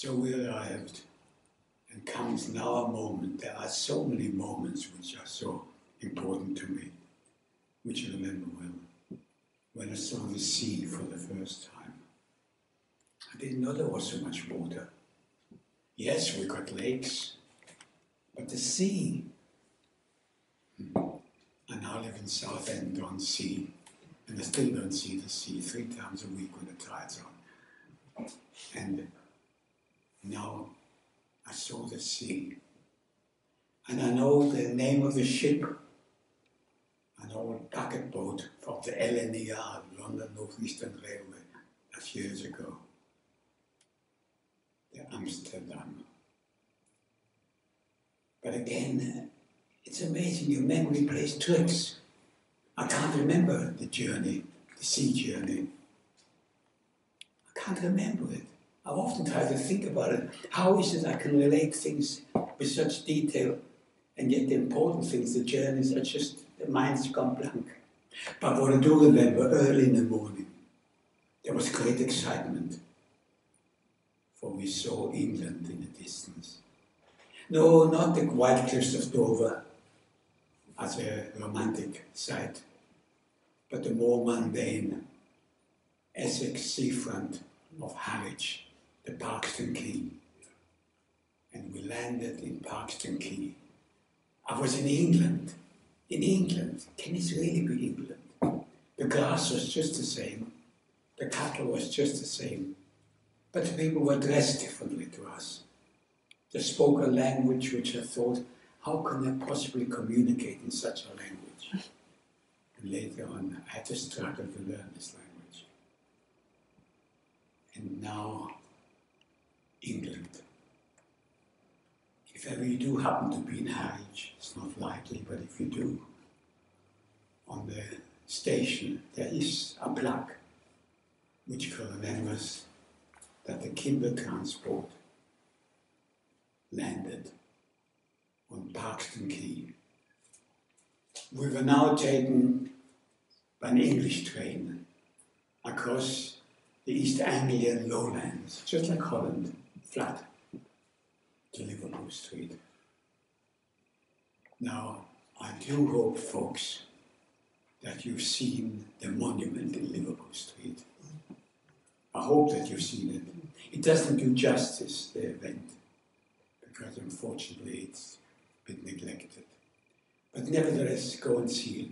So we arrived, and comes now a moment. There are so many moments which are so important to me, which I remember well. When I saw the sea for the first time, I didn't know there was so much water. Yes, we got lakes, but the sea. I now live in Southend on sea, and I still don't see the sea 3 times a week when the tide's on. And now I saw the sea. And I know the name of the ship, an old packet boat from the LNER, London North Eastern Railway, a few years ago. The Amsterdam. But again, it's amazing, your memory plays tricks. I can't remember the journey, the sea journey. I can't remember it. I've often tried to think about it. How is it I can relate things with such detail, and yet the important things, the journeys, are just, the mind's gone blank. But what I do remember, early in the morning, there was great excitement, for we saw England in the distance. No, not the white cliffs of Dover as a romantic sight, but the more mundane Essex seafront of Harwich, the Parkston Quay. And we landed in Parkston Quay. I was in England. In England. Can this really be England? The grass was just the same. The cattle was just the same. But the people were dressed differently to us. They spoke a language which I thought, how can they possibly communicate in such a language? And later on, I had to struggle to learn this language. And now, England. If ever you do happen to be in Harwich, it's not likely, but if you do, on the station there is a plaque which remembers that the Kimber transport landed on Parkston Quay. We were now taken by an English train across the East Anglian lowlands, just like Holland, flat, to Liverpool Street. Now, I do hope, folks, that you've seen the monument in Liverpool Street. I hope that you've seen it. It doesn't do justice, the event, because unfortunately it's a bit neglected. But nevertheless, go and see it.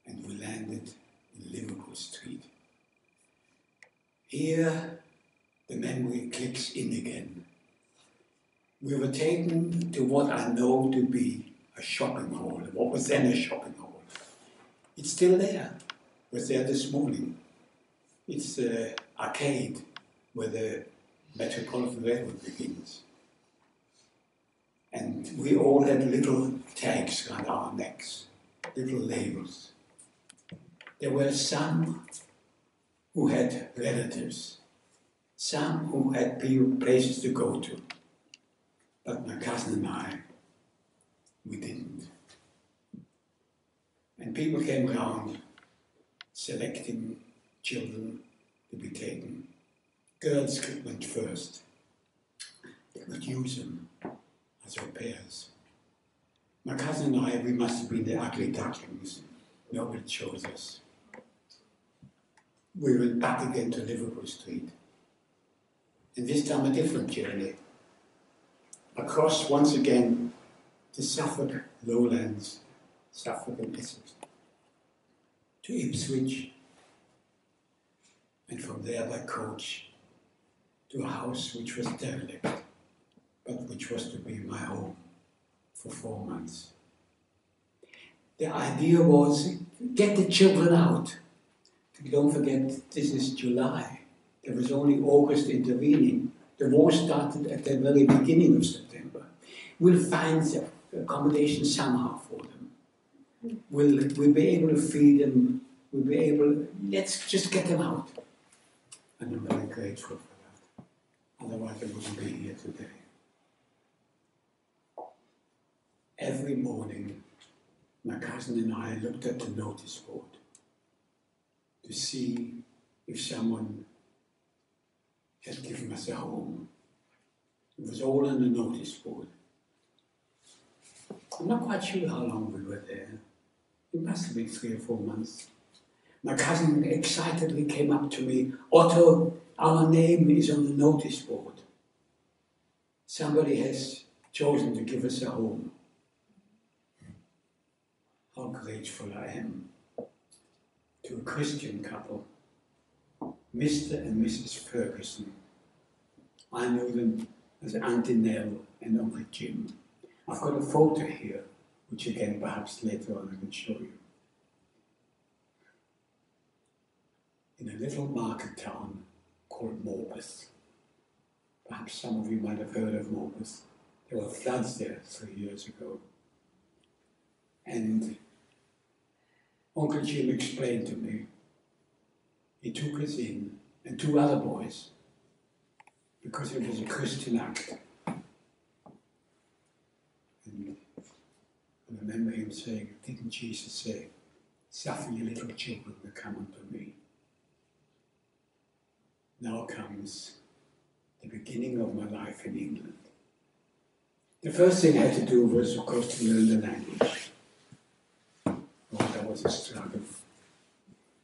And we landed in Liverpool Street. Here, the memory clicks in again. We were taken to what I know to be a shopping hall, what was then a shopping hall. It's still there. It was there this morning. It's the arcade where the Metropolitan Railroad begins. And we all had little tags around our necks, little labels. There were some who had relatives, some who had places to go to. But my cousin and I, we didn't. And people came around selecting children to be taken. Girls went first. They could use them as au pairs. My cousin and I, we must have been the ugly ducklings. Nobody chose us. We went back again to Liverpool Street. And this time a different journey. Across once again the Suffolk lowlands, Suffolk and Essex, to Ipswich, and from there by coach to a house which was derelict, but which was to be my home for 4 months. The idea was, get the children out. Don't forget, this is July. There was only August intervening. The war started at the very beginning of September. We'll find accommodation somehow for them. We'll be able to feed them. We'll be able, let's just get them out. And I'm very grateful for that. Otherwise I wouldn't be here today. Every morning, my cousin and I looked at the notice board to see if someone had given us a home. It was all on the notice board. I'm not quite sure how long we were there. It must have been 3 or 4 months. My cousin excitedly came up to me, "Otto, our name is on the notice board. Somebody has chosen to give us a home." How grateful I am to a Christian couple, Mr. and Mrs. Ferguson. I know them as Auntie Nell and Uncle Jim. I've got a photo here, which again perhaps later on I can show you. In a little market town called Morpeth. Perhaps some of you might have heard of Morpeth. There were floods there 3 years ago. And Uncle Jim explained to me, he took us in, and 2 other boys, because it was a Christian act. And I remember him saying, "Didn't Jesus say, 'Suffer your little children to come unto me'?" Now comes the beginning of my life in England. The first thing I had to do was, of course, to learn the language. Oh, that was a struggle.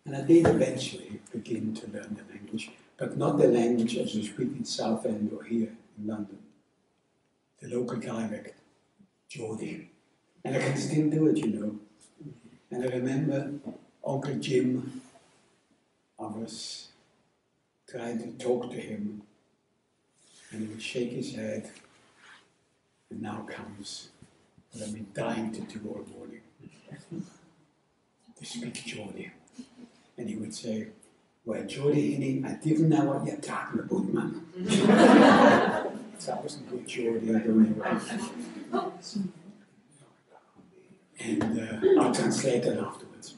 And I did eventually begin to learn the language, but not the language as we speak in Southend or here in London. The local dialect, Geordie. And I can still do it, you know. And I remember Uncle Jim, I was trying to talk to him, and he would shake his head, and now comes what I've been dying to do all morning, to speak Geordie. And he would say, "Well, Geordie, Hinny, I didn't know what you're talking about, man." That wasn't good Geordie, I don't know. And I'll translate that afterwards.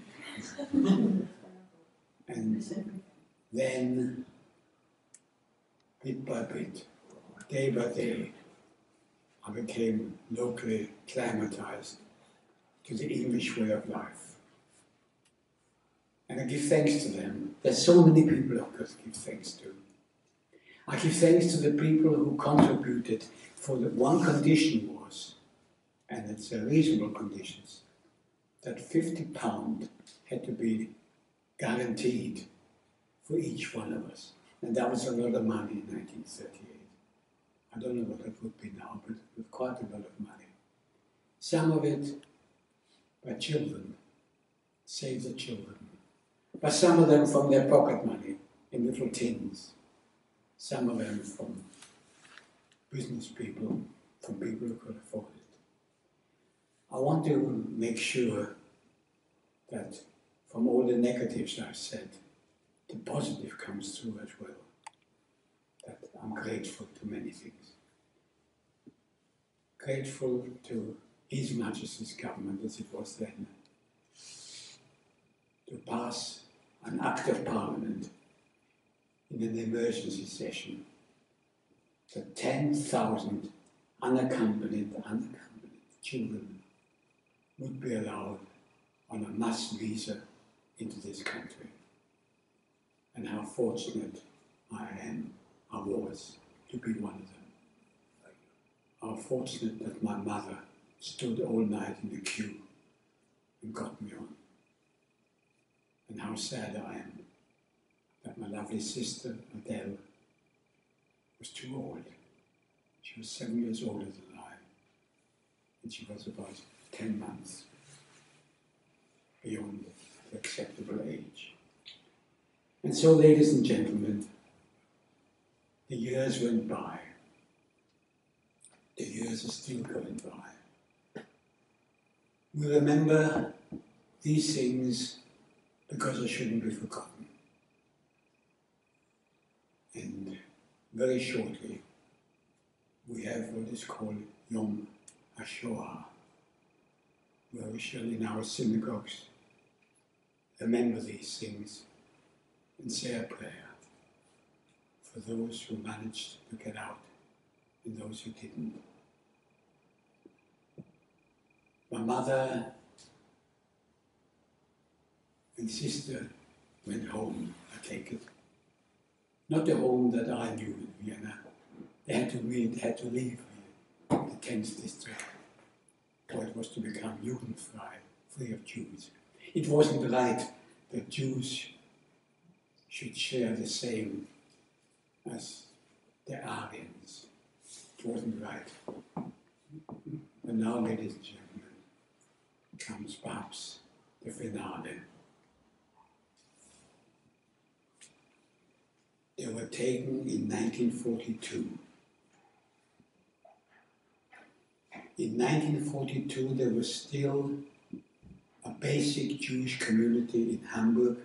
And then, bit by bit, day by day, I became locally acclimatized to the English way of life. And I give thanks to them. There's so many people I could give thanks to. I give thanks to the people who contributed, for the one condition was, and it's a reasonable conditions, that £50 had to be guaranteed for each one of us. And that was a lot of money in 1938. I don't know what it would be now, but it was quite a lot of money. Some of it by children, save the children. But some of them from their pocket money in little tins. Some of them from business people, from people who could afford it. I want to make sure that from all the negatives I've said, the positive comes through as well. That I'm grateful to many things. Grateful to His Majesty's government as it was then, to pass an Act of Parliament in an emergency session that 10,000 unaccompanied children would be allowed on a mass visa into this country. And how fortunate I was to be one of them. How fortunate that my mother stood all night in the queue and got me on. And how sad I am that my lovely sister, Adele, was too old. She was 7 years older than I, and she was about 10 months beyond the acceptable age. And so, ladies and gentlemen, the years went by. The years are still going by. We remember these things because they shouldn't be forgotten. And very shortly, we have what is called Yom HaShoah, where we shall in our synagogues remember these things and say a prayer for those who managed to get out and those who didn't. My mother and sister went home, I take it. Not the home that I knew in Vienna. They had to leave the 10th district, or it was to become Judenfrei, free of Jews. It wasn't right that Jews should share the same as the Aryans. It wasn't right. But now, ladies and gentlemen, comes perhaps the finale. They were taken in 1942. In 1942, there was still a basic Jewish community in Hamburg,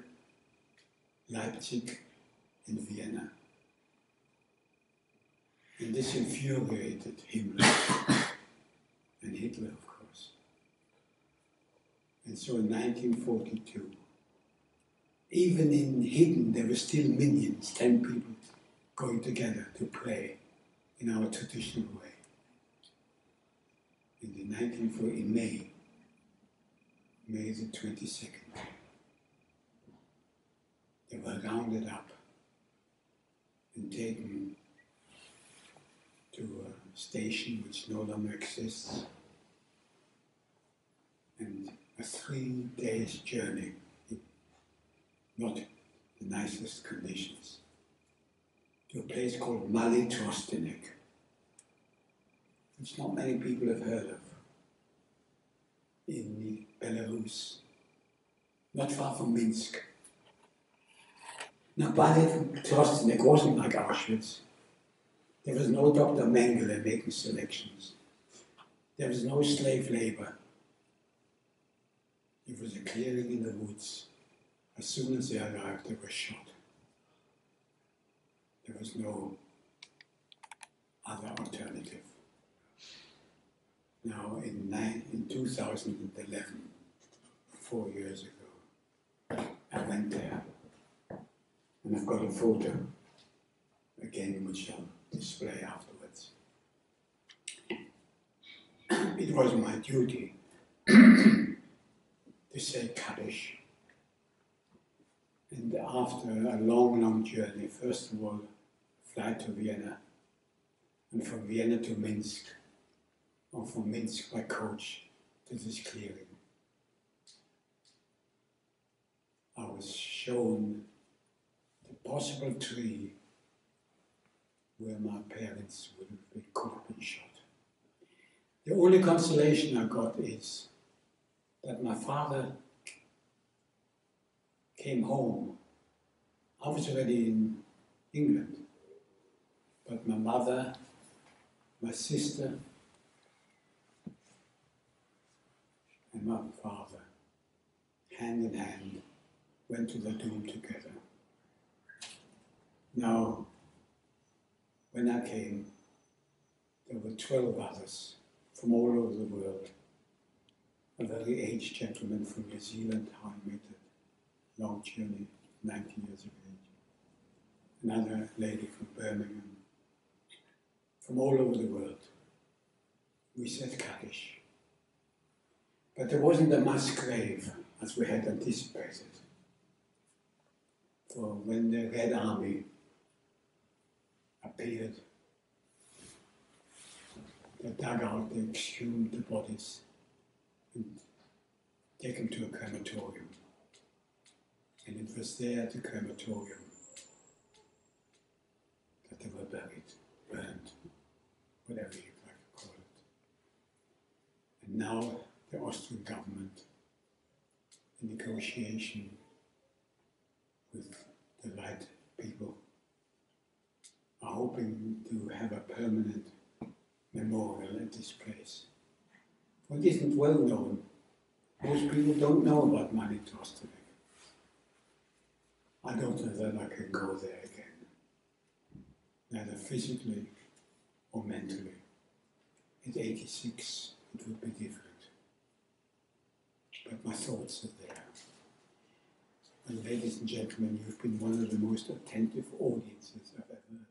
Leipzig, and Vienna. And this infuriated Himmler and Hitler, of course. And so in 1942, even in Hidden, there were still minions, 10 people going together to play in our traditional way. In May the 22nd, they were rounded up and taken to a station which no longer exists, and a 3 days journey in not the nicest conditions, to a place called Trostenik, which not many people have heard of, in Belarus, not far from Minsk. Now, Trostenik wasn't like Auschwitz. There was no Dr. Mengele making selections. There was no slave labor. It was a clearing in the woods. As soon as they arrived, they were shot. There was no other alternative. Now, in 2011, 4 years ago, I went there, and I've got a photo, again, which I'll display afterwards. It was my duty to say Kaddish. And after a long journey, first of all, fly to Vienna, and from Vienna to Minsk, or from Minsk by coach to this clearing. I was shown the possible tree where my parents could have been shot. The only consolation I got is that my father came home. I was already in England, but my mother, my sister, and my father, hand in hand, went to the tomb together. Now, when I came, there were 12 others from all over the world. A very aged gentleman from New Zealand, how I met a long journey, 90 years of age. Another lady from Birmingham, from all over the world. We said Kaddish. But there wasn't a mass grave as we had anticipated. For when the Red Army appeared, they dug out, they exhumed the bodies and take them to a crematorium. And it was there at the crematorium that they were buried, burned, whatever you like to call it. And now the Austrian government, in negotiation with the right people, are hoping to have a permanent memorial at this place. For it isn't well known. Most people don't know about Trostenik. I don't know that I can go there again, neither physically or mentally. At 86, it would be different. But my thoughts are there. And ladies and gentlemen, you've been one of the most attentive audiences I've ever heard.